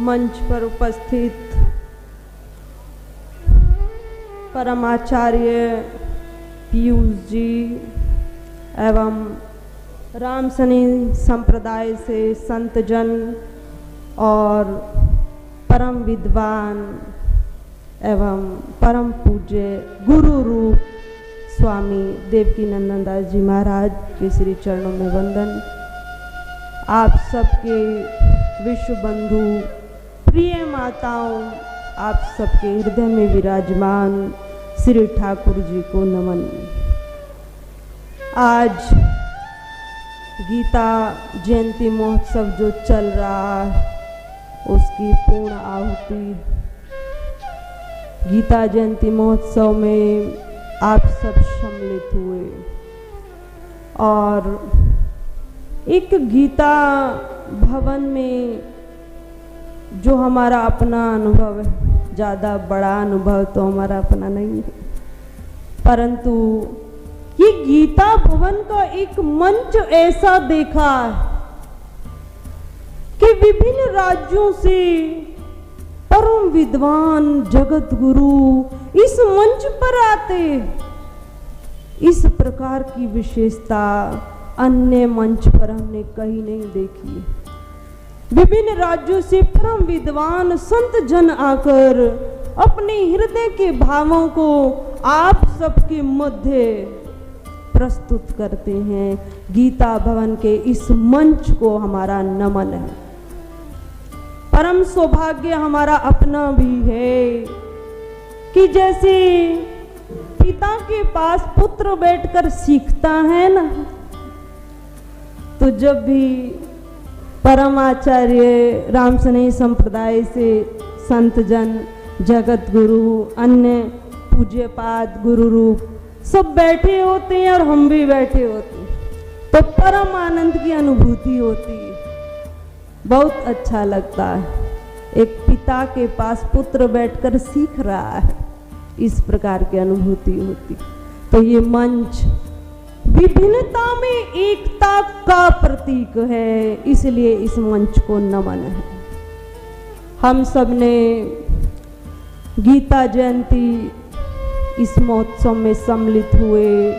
मंच पर उपस्थित परमाचार्य पीयूष जी एवं रामसनी संप्रदाय से संतजन और परम विद्वान एवं परम पूज्य गुरु रूप स्वामी देवकीनंदन दास जी महाराज के श्री चरणों में वंदन। आप सबके विश्व बंधु प्रिय माताओं, आप सबके हृदय में विराजमान श्री ठाकुर जी को नमन। आज गीता जयंती महोत्सव जो चल रहा है उसकी पूर्ण आहुति गीता जयंती महोत्सव में आप सब सम्मिलित हुए और एक गीता भवन में जो हमारा अपना अनुभव है, ज़्यादा बड़ा अनुभव तो हमारा अपना नहीं है, परंतु ये गीता भवन का एक मंच ऐसा देखा है कि विभिन्न राज्यों से परम विद्वान जगत गुरु इस मंच पर आते। इस प्रकार की विशेषता अन्य मंच पर हमने कहीं नहीं देखी। विभिन्न राज्यों से परम विद्वान संत जन आकर अपने हृदय के भावों को आप सबके मध्य प्रस्तुत करते हैं। गीता भवन के इस मंच को हमारा नमन है। परम सौभाग्य हमारा अपना भी है कि जैसे पिता के पास पुत्र बैठकर सीखता है ना, तो जब भी परम आचार्य रामसनी संप्रदाय से संत जन जगत गुरु अन्य पूज्यपाद गुरु रूप सब बैठे होते हैं और हम भी बैठे होते हैं, तो परम आनंद की अनुभूति होती है। बहुत अच्छा लगता है। एक पिता के पास पुत्र बैठकर सीख रहा है, इस प्रकार की अनुभूति होती। तो ये मंच विभिन्नता में एकता का प्रतीक है, इसलिए इस मंच को नमन है। हम सब ने गीता जयंती इस महोत्सव में सम्मिलित हुए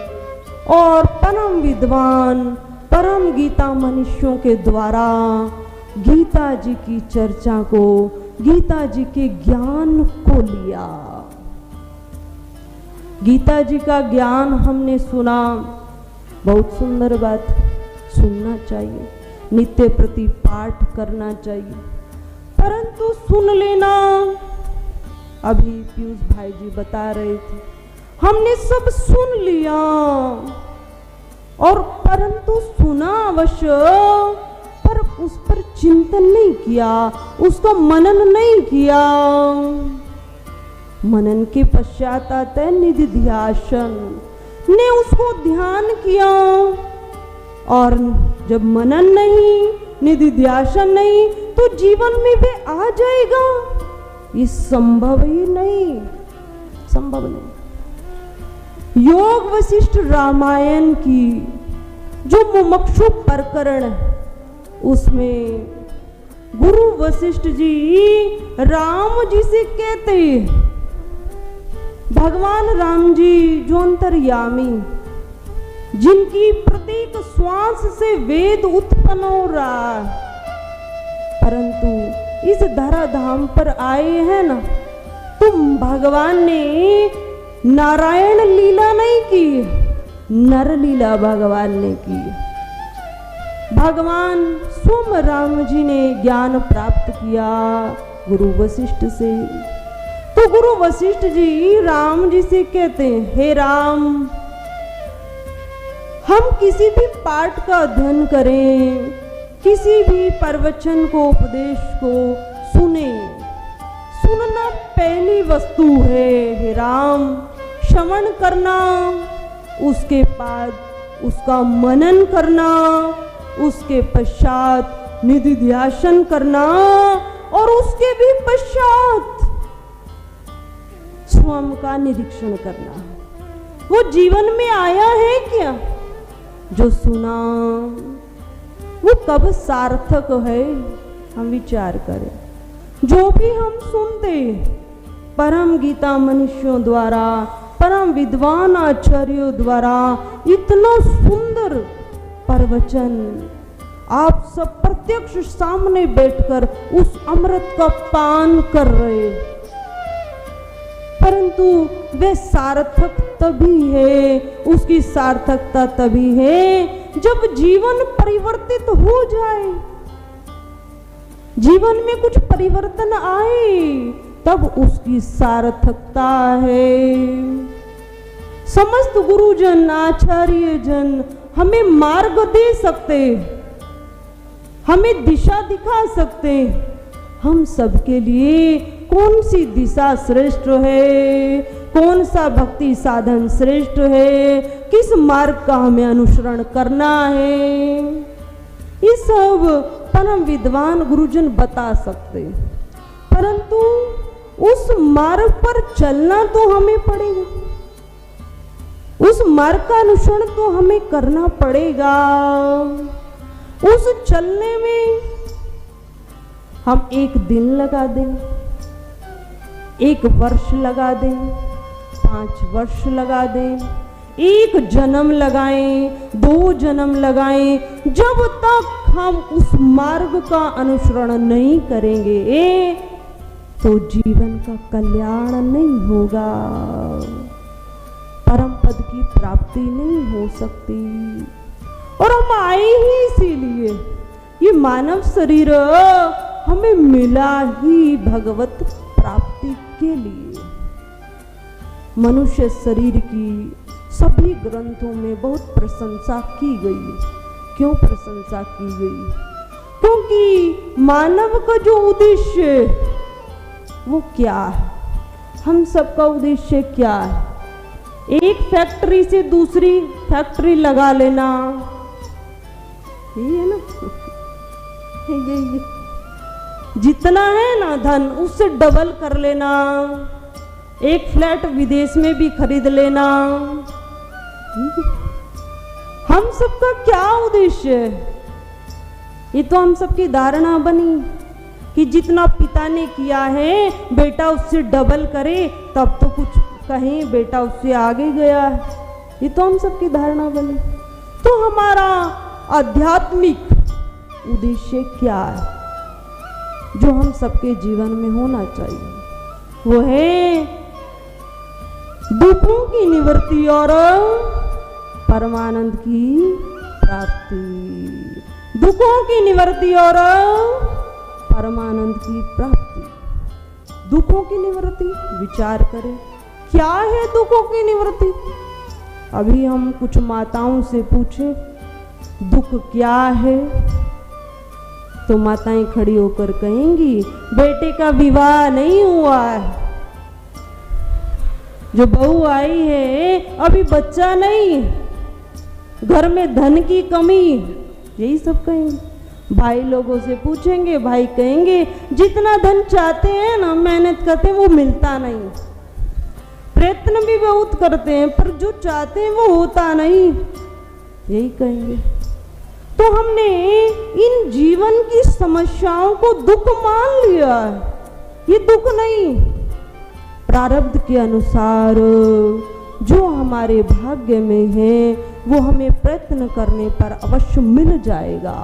और परम विद्वान परम गीता मनुष्यों के द्वारा गीता जी की चर्चा को, गीता जी के ज्ञान को लिया। गीता जी का ज्ञान हमने सुना, बहुत सुंदर बात, सुनना चाहिए, नित्य प्रति पाठ करना चाहिए, परंतु सुन लेना, अभी पीयूष भाई जी बता रहे थे, हमने सब सुन लिया और परंतु सुना अवश्य, पर उस पर चिंतन नहीं किया, उसको मनन नहीं किया। मनन के पश्चात आता है निधिध्यासन, ने उसको ध्यान किया, और जब मनन नहीं, निधिध्यासन नहीं, तो जीवन में वे आ जाएगा, ये संभव ही नहीं, संभव नहीं। योग वशिष्ठ रामायण की जो मुमुक्षु प्रकरण है, उसमें गुरु वशिष्ठ जी राम जी से कहते, भगवान राम जी जो अंतर्यामी, जिनकी प्रत्येक श्वास से वेद उत्पन्न हो रहा है, परंतु इस धराधाम पर आए हैं ना, तो भगवान ने नारायण लीला नहीं की, नर लीला भगवान ने की। भगवान स्वयं राम जी ने ज्ञान प्राप्त किया गुरु वशिष्ठ से। तो गुरु वशिष्ठ जी राम जी से कहते हैं, हे राम, हम किसी भी पाठ का अध्ययन करें, किसी भी प्रवचन को, उपदेश को सुने, सुनना पहली वस्तु है, हे राम। श्रवण करना, उसके बाद उसका मनन करना, उसके पश्चात निधिध्यासन करना, और उसके भी पश्चात स्वयं का निरीक्षण करना। वो जीवन में आया है क्या? जो सुना वो कब सार्थक है, हम विचार करें। जो भी हम सुनते परम गीता मनुष्यों द्वारा, परम विद्वान आचार्यों द्वारा इतना सुंदर प्रवचन आप सब प्रत्यक्ष सामने बैठकर उस अमृत का पान कर रहे, परंतु वह सार्थक तभी है, उसकी सार्थकता तभी है जब जीवन परिवर्तित हो जाए, जीवन में कुछ परिवर्तन आए, तब उसकी सार्थकता है। समस्त गुरुजन आचार्य जन हमें मार्ग दे सकते, हमें दिशा दिखा सकते, हम सबके लिए कौन सी दिशा श्रेष्ठ है, कौन सा भक्ति साधन श्रेष्ठ है, किस मार्ग का हमें अनुसरण करना है, ये सब परम विद्वान गुरुजन बता सकते, परंतु उस मार्ग पर चलना तो हमें पड़ेगा, उस मार्ग का अनुसरण तो हमें करना पड़ेगा। उस चलने में हम एक दिन लगा दें, एक वर्ष लगा दें, 5 वर्ष लगा दें, 1 जन्म लगाएं, 2 जन्म लगाएं, जब तक हम उस मार्ग का अनुसरण नहीं करेंगे तो जीवन का कल्याण नहीं होगा, परम पद की प्राप्ति नहीं हो सकती। और हम आए ही इसीलिए, ये मानव शरीर हमें मिला ही भगवत प्राप्ति के लिए। मनुष्य शरीर की सभी ग्रंथों में बहुत प्रशंसा की गई। क्यों प्रशंसा की गई? क्योंकि मानव का जो उद्देश्य वो क्या है, हम सबका उद्देश्य क्या है? एक फैक्ट्री से दूसरी फैक्ट्री लगा लेना, यही है ना, ये जितना है ना धन उससे डबल कर लेना, एक फ्लैट विदेश में भी खरीद लेना। हम सबका क्या उद्देश्य है? ये तो हम सबकी धारणा बनी कि जितना पिता ने किया है बेटा उससे डबल करे, तब तो कुछ कहें बेटा उससे आगे गया है, ये तो हम सबकी धारणा बनी। तो हमारा आध्यात्मिक उद्देश्य क्या है जो हम सबके जीवन में होना चाहिए? वो है दुखों की निवृत्ति और परमानंद की प्राप्ति। दुखों की निवृत्ति और परमानंद की प्राप्ति। दुखों की निवृत्ति, विचार करें क्या है दुखों की निवृत्ति? अभी हम कुछ माताओं से पूछें दुख क्या है, तो माताएं खड़ी होकर कहेंगी बेटे का विवाह नहीं हुआ है, जो बहू आई है अभी बच्चा नहीं, घर में धन की कमी, यही सब कहेंगे। भाई लोगों से पूछेंगे, भाई कहेंगे जितना धन चाहते हैं ना, मेहनत करते हैं, वो मिलता नहीं, प्रयत्न भी बहुत करते हैं पर जो चाहते हैं वो होता नहीं, यही कहेंगे। तो हमने इन जीवन की समस्याओं को दुख मान लिया है, ये दुख नहीं, प्रारब्ध के अनुसार जो हमारे भाग्य में है वो हमें प्रयत्न करने पर अवश्य मिल जाएगा,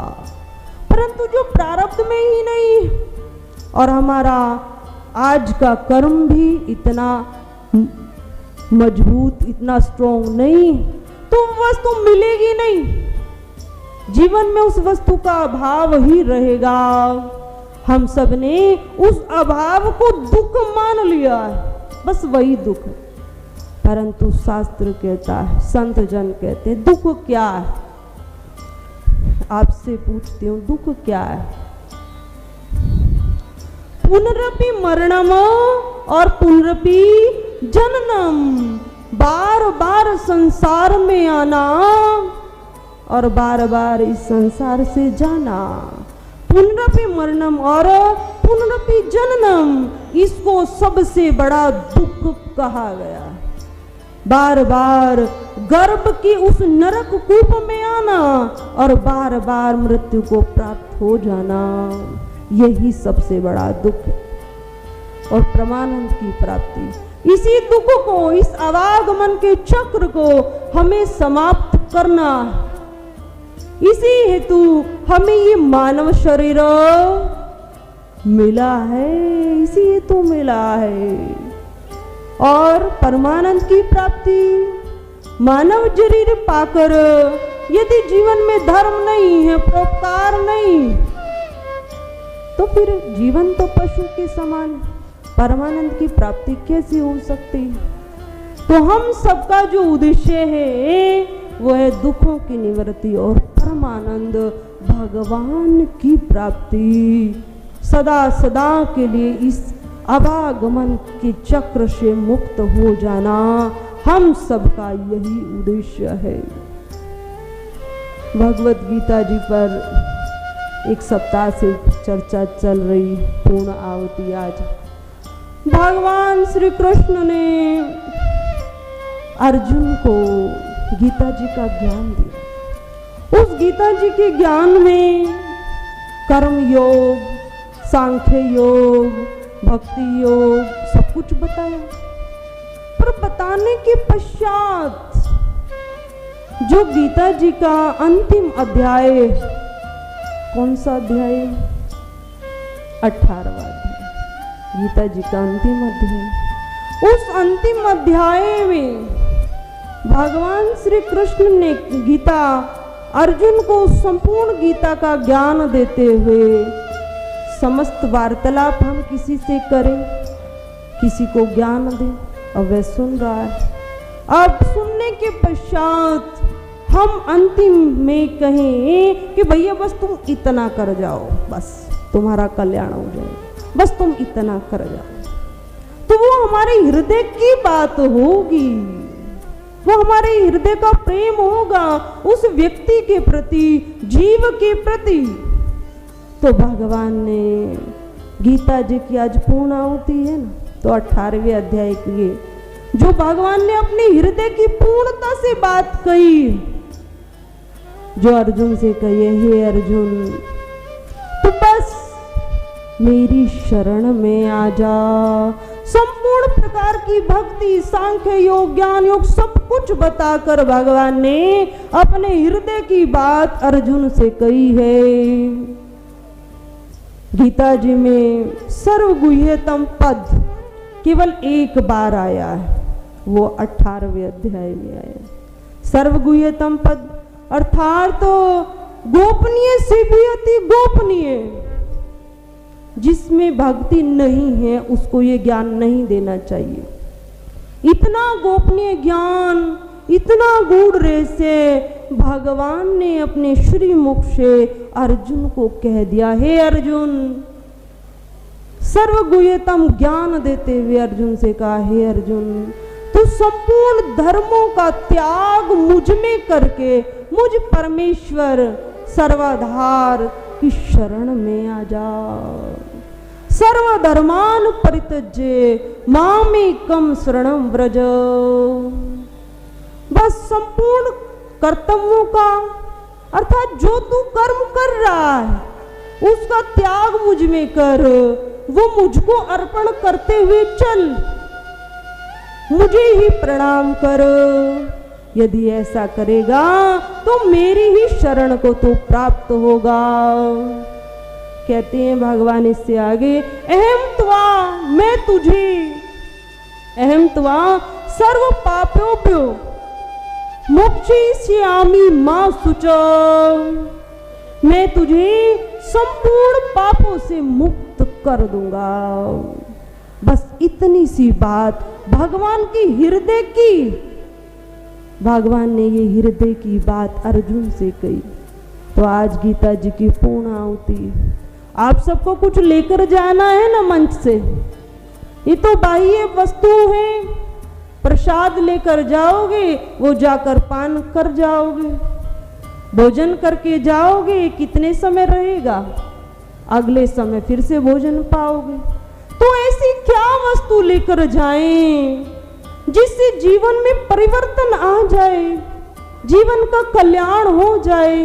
परंतु जो प्रारब्ध में ही नहीं, और हमारा आज का कर्म भी इतना मजबूत, इतना स्ट्रॉन्ग नहीं, तो वस्तु मिलेगी नहीं, जीवन में उस वस्तु का अभाव ही रहेगा। हम सब ने उस अभाव को दुख मान लिया है, बस वही दुख है। परंतु शास्त्र कहता है, संत जन कहते हैं दुख क्या है? आपसे पूछती हूँ दुख क्या है? पुनरपि मरणम और पुनरपि जननम, बार बार संसार में आना और बार बार इस संसार से जाना। पुनरपि मरणम और पुनरपि जननम, इसको सबसे बड़ा दुख कहा गया। बार बार गर्भ की उस नरक कूप में आना और बार बार मृत्यु को प्राप्त हो जाना, यही सबसे बड़ा दुख है। और परमानंद की प्राप्ति। इसी दुख को, इस आवागमन के चक्र को हमें समाप्त करना, इसी हेतु हमें ये मानव शरीर मिला है, इसी हेतु मिला है। और परमानंद की प्राप्ति, मानव शरीर पाकर यदि जीवन में धर्म नहीं है, परोपकार नहीं, तो फिर जीवन तो पशु के समान, परमानंद की प्राप्ति कैसी हो सकती। तो हम सबका जो उद्देश्य है वो है दुखों की निवृत्ति और परमानंद, भगवान की प्राप्ति, सदा सदा के लिए इस आवागमन के चक्र से मुक्त हो जाना, हम सबका यही उद्देश्य है। भगवत गीता जी पर एक सप्ताह से चर्चा चल रही, पूर्ण आहुति आज भगवान श्री कृष्ण ने अर्जुन को गीता जी का ज्ञान दिया। उस गीता जी के ज्ञान में कर्म योग, सांख्य योग, भक्ति योग सब कुछ बताया। पर बताने के पश्चात जो गीता जी का अंतिम अध्याय, कौन सा अध्याय? 18वां अध्याय, गीता जी का अंतिम अध्याय। उस अंतिम अध्याय में भगवान श्री कृष्ण ने गीता अर्जुन को संपूर्ण गीता का ज्ञान देते हुए, समस्त वार्तालाप हम किसी से करें, किसी को ज्ञान दें, अब वह सुन रहा है। अब सुनने के पश्चात हम अंतिम में कहें कि भैया बस तुम इतना कर जाओ, बस तुम्हारा कल्याण हो जाए, बस तुम इतना कर जाओ, तो वो हमारे हृदय की बात होगी, वो हमारे हृदय का प्रेम होगा उस व्यक्ति के प्रति, जीव के प्रति। तो भगवान ने गीता जी की आज पूर्ण आहुति है ना, तो 18वें अध्याय की जो भगवान ने अपने हृदय की पूर्णता से बात कही, जो अर्जुन से कही, हे अर्जुन तो बस मेरी शरण में आ जा। संपूर्ण प्रकार की भक्ति, सांख्य योग, ज्ञान योग सब कुछ बताकर भगवान ने अपने हृदय की बात अर्जुन से कही है। गीता जी में सर्वगुह्यतम पद केवल एक बार आया है, वो 18वें अध्याय में आया। सर्वगुह्यतम पद अर्थात तो गोपनीय से भी अति गोपनीय, जिसमें भक्ति नहीं है उसको ये ज्ञान नहीं देना चाहिए। इतना गोपनीय ज्ञान, इतना गूढ़ रहस्य भगवान ने अपने श्री मुख से अर्जुन को कह दिया। हे अर्जुन, सर्वगुह्यतम ज्ञान देते हुए अर्जुन से कहा, हे अर्जुन तो संपूर्ण धर्मों का त्याग मुझ में करके मुझ परमेश्वर सर्वाधार की शरण में आ जा। सर्वधर्मान परित्यज्य मामेकं शरणं व्रज। बस संपूर्ण कर्तव्यों का, अर्थात जो तू कर्म कर रहा है उसका त्याग मुझ में कर, वो मुझको अर्पण करते हुए चल, मुझे ही प्रणाम कर। यदि ऐसा करेगा तो मेरी ही शरण को तो प्राप्त होगा। कहते हैं भगवान इससे आगे, अहम त्वा मैं तुझे, अहम त्वा सर्व पापोभ्यो मोक्षयिष्यामि मा शुचो, मैं तुझे संपूर्ण पापों से मुक्त कर दूंगा। बस इतनी सी बात भगवान की हृदय की, भगवान ने ये हृदय की बात अर्जुन से कही। तो आज गीता जी की पूर्ण आहुति, आप सबको कुछ लेकर जाना है ना मंच से, ये तो बाह्य वस्तु है, प्रसाद लेकर जाओगे, वो जाकर पान कर जाओगे, भोजन करके जाओगे, कितने समय रहेगा, अगले समय फिर से भोजन पाओगे। तो ऐसी क्या वस्तु लेकर जाएं जिससे जीवन में परिवर्तन आ जाए, जीवन का कल्याण हो जाए,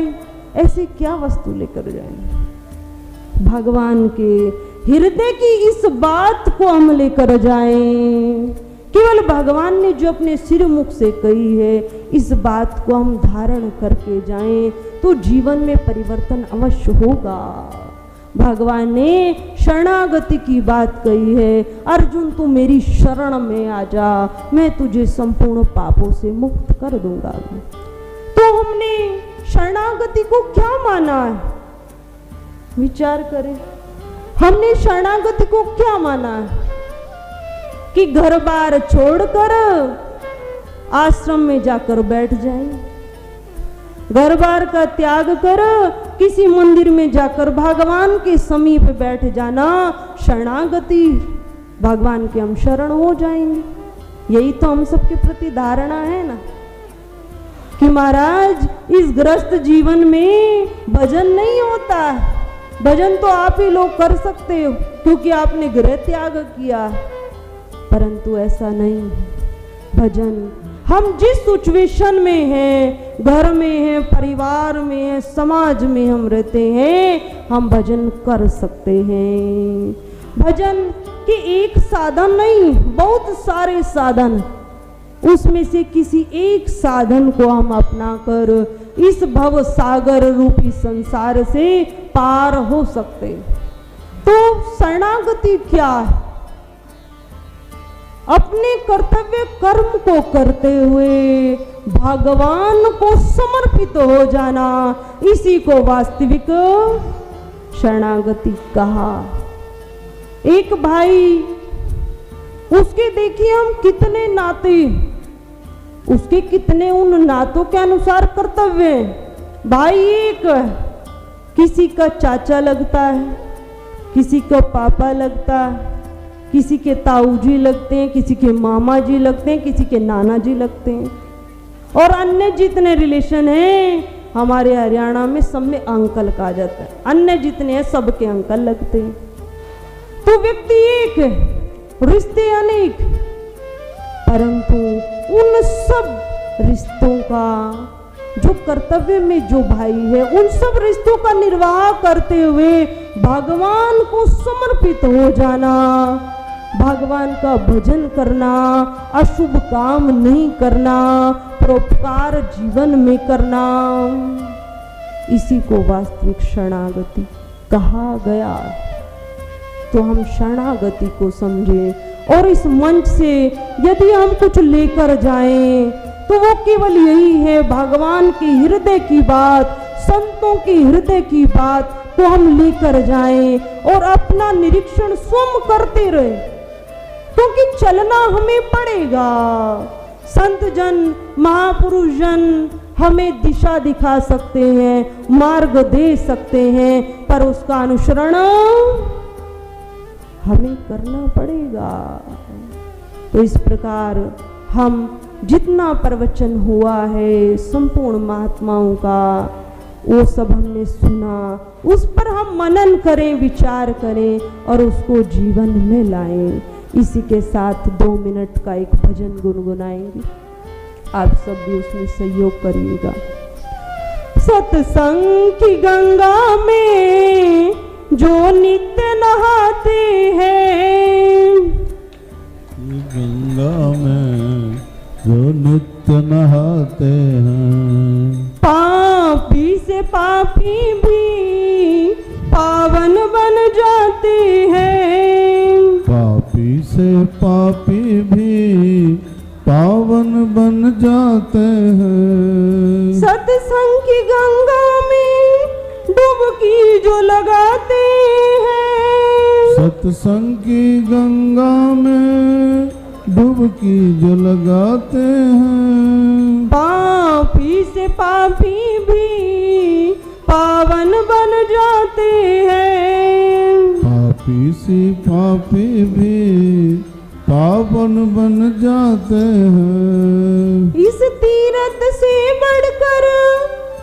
ऐसी क्या वस्तु लेकर जाएं? भगवान के हृदय की इस बात को हम लेकर जाएं, केवल भगवान ने जो अपने सिर मुख से कही है इस बात को हम धारण करके जाएं तो जीवन में परिवर्तन अवश्य होगा। भगवान ने शरणागति की बात कही है, अर्जुन तू मेरी शरण में आ जा, मैं तुझे संपूर्ण पापों से मुक्त कर दूंगा। तो हमने शरणागति को क्या माना है? विचार करें, हमने शरणागति को क्या माना है? कि घर बार छोड़कर आश्रम में जाकर बैठ जाएं, घर बार का त्याग कर किसी मंदिर में जाकर भगवान के समीप बैठ जाना शरणागति, भगवान के हम शरण हो जाएंगे। यही तो हम सबके प्रति धारणा है ना कि महाराज इस ग्रस्त जीवन में भजन नहीं होता। भजन तो आप ही लोग कर सकते हो क्योंकि आपने गृह त्याग किया, परंतु ऐसा नहीं है। भजन हम जिस सिचुएशन में हैं, घर में हैं, परिवार में हैं, समाज में हम रहते हैं, हम भजन कर सकते हैं। भजन के एक साधन नहीं, बहुत सारे साधन, उसमें से किसी एक साधन को हम अपना कर इस भव सागर रूपी संसार से पार हो सकते। तो शरणागति क्या है? अपने कर्तव्य कर्म को करते हुए भगवान को समर्पित हो जाना, इसी को वास्तविक शरणागति कहा। एक भाई, उसके देखिए हम कितने नाते, उसके कितने उन नातों के अनुसार कर्तव्य हैं। भाई एक किसी का चाचा लगता है, किसी का पापा लगता है, किसी के ताऊ जी लगते हैं, किसी के मामा जी लगते हैं, किसी के नाना जी लगते हैं, और अन्य जितने रिलेशन हैं हमारे हरियाणा में सब में अंकल कहा जाता है। अन्य जितने हैं सबके अंकल लगते हैं। तो व्यक्ति एक है, रिश्ते अनेक, परंतु उन सब रिश्तों का जो कर्तव्य में जो भाई है, उन सब रिश्तों का निर्वाह करते हुए भगवान को समर्पित हो जाना, भगवान का भजन करना, अशुभ काम नहीं करना, परोपकार जीवन में करना, इसी को वास्तविक शरणागति कहा गया। तो हम शरणागति को समझें और इस मंच से यदि हम कुछ लेकर जाएं तो वो केवल यही है, भगवान के हृदय की बात, संतों के हृदय की बात को हम लेकर जाएं और अपना निरीक्षण स्वयं करते रहें, क्योंकि चलना हमें पड़ेगा। संत जन, महापुरुष जन हमें दिशा दिखा सकते हैं, मार्ग दे सकते हैं, पर उसका अनुसरण हमें करना पड़ेगा। तो इस प्रकार हम जितना प्रवचन हुआ है संपूर्ण महात्माओं का, वो सब हमने सुना, उस पर हम मनन करें, विचार करें और उसको जीवन में लाएं। इसी के साथ 2 मिनट का एक भजन गुनगुनाएंगे, आप सब भी उसमें सहयोग करिएगा। सत्संग की गंगा में जो नित्य नहाते हैं, गंगा में जो नित्य नहाते हैं, पापी से पापी भी पावन बन जाते हैं, पापी से पापी भी पावन बन जाते हैं। सत्संग की गंगा में डुबकी जो लगाते हैं, सत्संग की गंगा में डुबकी जो लगाते हैं, पापी से पापी भी पावन बन जाते हैं, पापी से पापी भी पावन बन जाते हैं। इस तीरथ से बढ़कर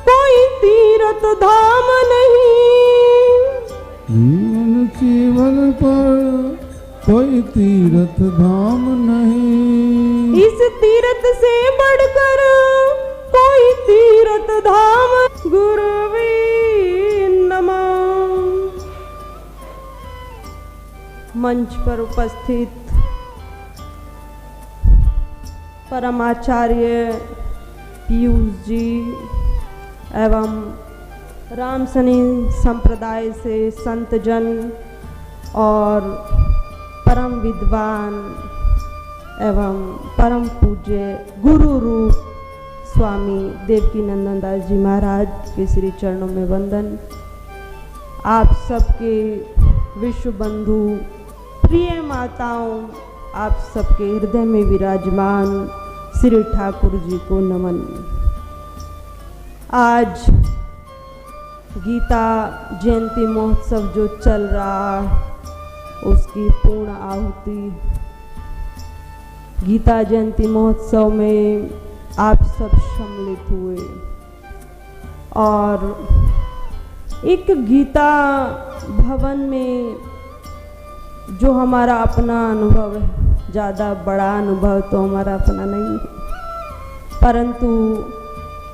कोई तीरथ धाम नहीं, जीवन पर कोई तीर्थ धाम नहीं, इस तीरथ से बढ़कर कोई तीरथ धाम। गुरुवे नमः। मंच पर उपस्थित परमाचार्य पीयूष जी एवं रामसनी संप्रदाय से संतजन और परम विद्वान एवं परम पूज्य गुरु रूप स्वामी देवकीनंदन दास जी महाराज के श्री चरणों में वंदन। आप सबके विश्व बंधु प्रिय माताओं, आप सबके हृदय में विराजमान श्री ठाकुर जी को नमन। आज गीता जयंती महोत्सव जो चल रहा उसकी पूर्ण आहुति गीता जयंती महोत्सव में आप सब सम्मिलित हुए और एक गीता भवन में जो हमारा अपना अनुभव है, ज़्यादा बड़ा अनुभव तो हमारा अपना नहीं है, परंतु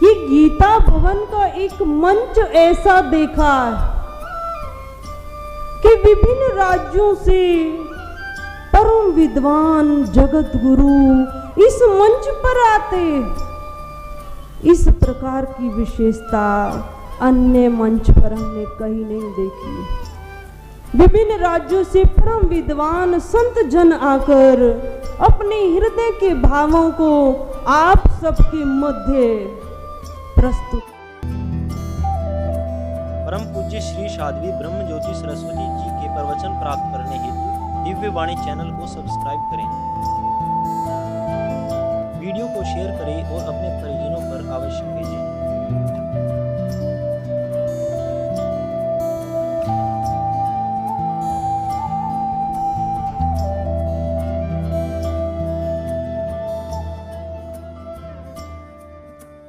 ये गीता भवन का एक मंच ऐसा देखा कि विभिन्न राज्यों से परम विद्वान जगत गुरु इस मंच पर आते। इस प्रकार की विशेषता अन्य मंच पर हमने कहीं नहीं देखी। विभिन्न राज्यों से परम विद्वान संत जन आकर अपने हृदय के भावों को आप सबके मध्य प्रस्तुत। परम पूज्य श्री साध्वी ब्रह्म ज्योति सरस्वती जी के प्रवचन प्राप्त करने हेतु दिव्य वाणी चैनल को सब्सक्राइब करें, वीडियो को शेयर करें और अपने परिजनों पर अवश्य भेजें।